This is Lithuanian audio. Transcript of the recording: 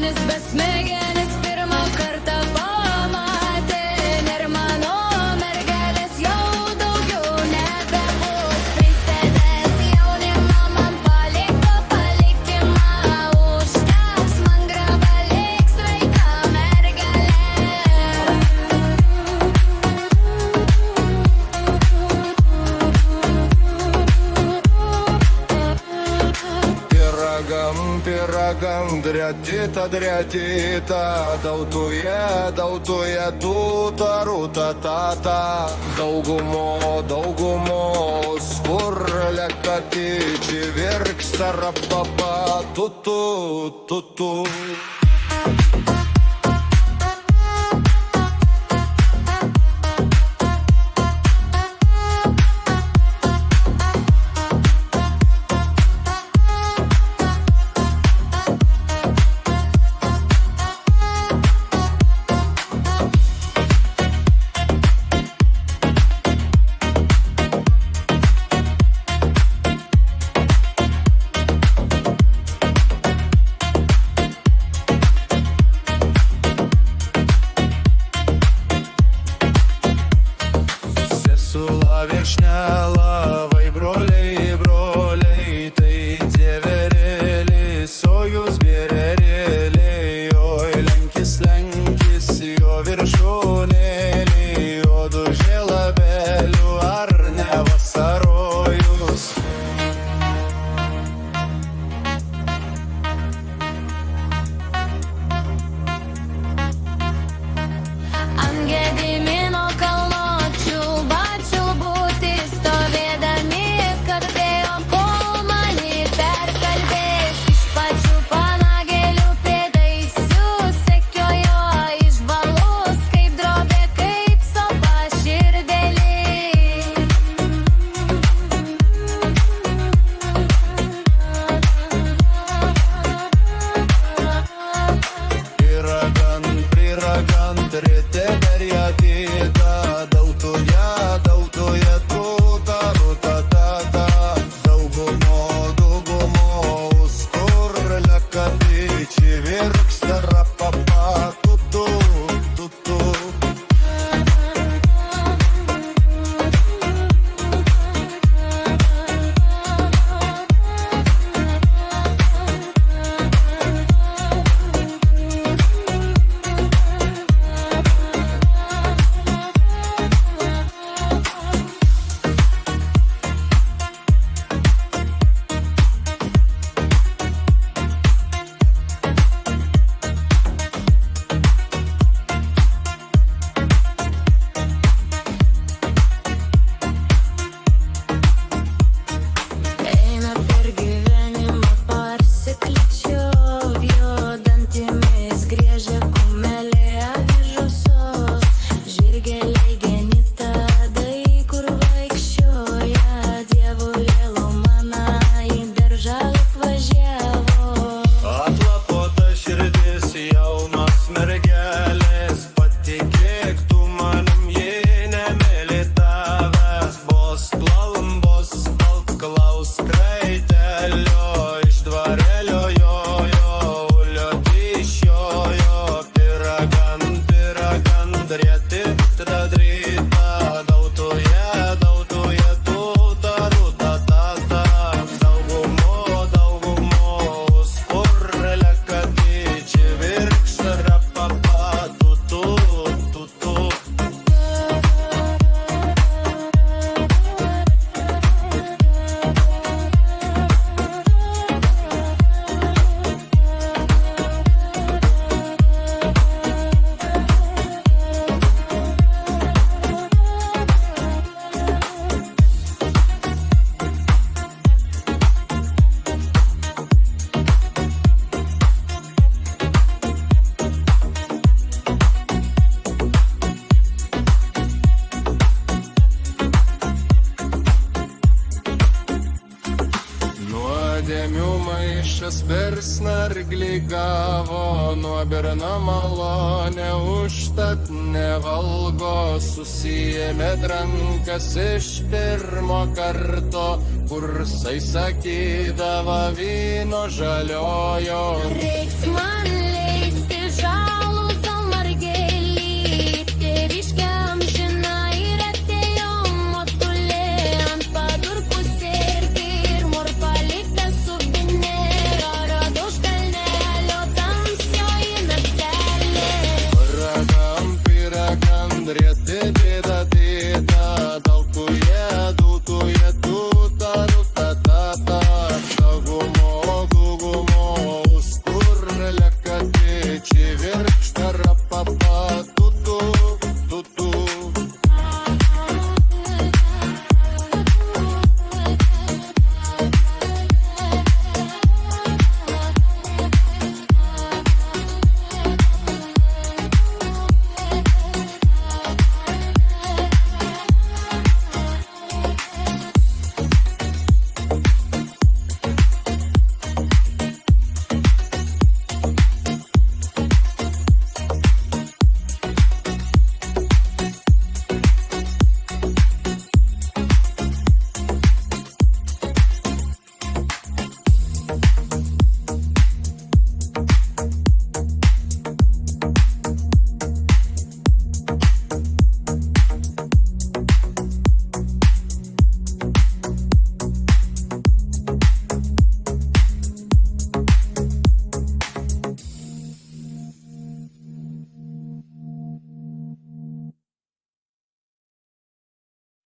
senis besmegenis pirmą kartą pamatė. Ir mano mergelės jau daugiau nebebus. Princesės jaunimą man paliko palikimą. Užteks man grabaliks sveika mergelė. Pyragam drėtyta, dautuje tūta, rūta, tata. Daugumos purlė katyči virksta rapapa, tutu. Labai broliai, tai dieverėlis, o jūs viererėliai, oi lenkis, jo viršūnėliai, o dužė labelių, ar ne vasarojus. Ant Gedimino kalno čiulbuti stovėdami, kalbėjom, kol mane perkalbės. Iš pačių panagėlių pėdaisių sekiojo išbalus, kaip drobė, kaip sopa širdėlė. Priragant, ryte derėtyta, dautuje tūta, rūta, tata. Daugumos purlė katyči virksta rapapa, tutu. Eina per gyvenimą parsikličiau, jo dantimis griežia kumelė avižusos. Žirgeliai genitadai, kur vaikščioja, dievulė Lumana į darželį važiavo. Atlapota širdis jaunos mergelės, patikėk tu manim, ji nemėli tavęs. Bos plaumbos klaus kraitelio, iš dvarelio jojo, uliotišjojo. Pyragant, drėtyta, dautuje tūta, rūta, tata. Daugumos purlė katyči virksta rapapa, tutu. Nuodėmių maišas per snarglį gavo, nuo berno malonę užtat nevalgo. Susiėmė rankas iš pirmo karto, kursai sakydavo vyno žaliojo. Reiks